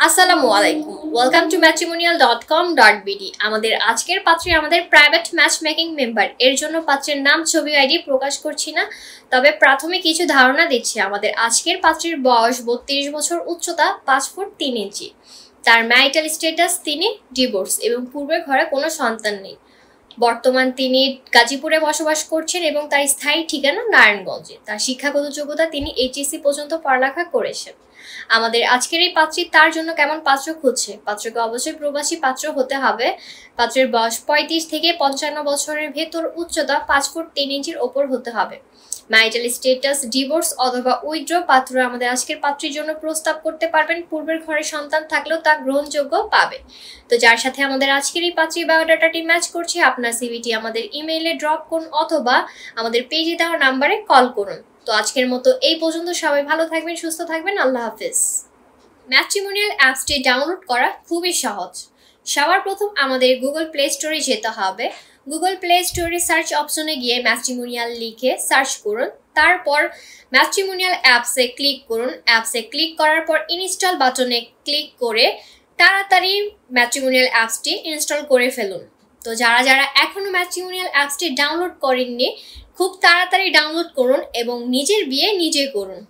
আসসালামু আলাইকুম, welcome to matrimonial.com.bd। আমাদের আজকের পাত্রী আমাদের প্রাইভেট ম্যাচ মেকিং মেম্বার। এর জন্য পাত্রের নাম, ছবি, আইডি প্রকাশ করছি না, তবে প্রাথমিক কিছু ধারণা দিচ্ছি। আমাদের আজকের পাত্রীর বয়স 32 বছর, উচ্চতা 5 ফুট 3 ইঞ্চি। তার ম্যারিটাল স্ট্যাটাস তিনি ডিভোর্স এবং পূর্বের ঘরে কোনো সন্তান নেই। বর্তমান তিনি গাজীপুরে বসবাস করছেন এবং তার স্থায়ী ঠিকানা নারায়ণগঞ্জে। তার শিক্ষাগত যোগ্যতা তিনি এইচএসসি পর্যন্ত পড়ালেখা করেছেন। আমাদের আজকের এই পাত্রী তার জন্য কেমন পাত্র খুঁজছে? পাত্রকে অবশ্যই প্রবাসী পাত্র হতে হবে। পাত্রের বয়স 35 থেকে 55 বছরের ভেতর, উচ্চতা 5 ফুট 3 ইঞ্চির ওপর হতে হবে। ম্যারিটাল স্ট্যাটাস ডিভোর্স অথবা উইথড্র। পাত্র আমাদের আজকের পাত্রীর জন্য প্রস্তাব করতে পারবেন। পূর্বের ঘরে সন্তান থাকলেও তা গ্রহণযোগ্য পাবে। তো যার সাথে আমাদের আজকের এই পাত্রী বায়োডাটাটি ম্যাচ করছে, আপনার সিভিটি আমাদের ইমেইলে ড্রপ করুন অথবা আমাদের পেজে দেওয়া নাম্বারে কল করুন। তো আজকের মতো এই পর্যন্ত। সবাই ভালো থাকবেন, সুস্থ থাকবেন, আল্লাহ হাফেজ। ম্যাট্রিমোনিয়াল অ্যাপসটি ডাউনলোড করা খুবই সহজ। সবার প্রথম আমাদের গুগল প্লে স্টোরে যেতে হবে। গুগল প্লে স্টোরে সার্চ অপশনে গিয়ে ম্যাট্রিমোনিয়াল লিখে সার্চ করুন। তারপর ম্যাট্রিমোনিয়াল অ্যাপসে ক্লিক করুন। অ্যাপসে ক্লিক করার পর ইনস্টল বাটনে ক্লিক করে তাড়াতাড়ি ম্যাট্রিমোনিয়াল অ্যাপসটি ইনস্টল করে ফেলুন। তো যারা যারা এখনও ম্যাট্রিমোনিয়াল অ্যাপসটি ডাউনলোড করেননি, খুব তাড়াতাড়ি ডাউনলোড করুন এবং নিজের বিয়ে নিজে করুন।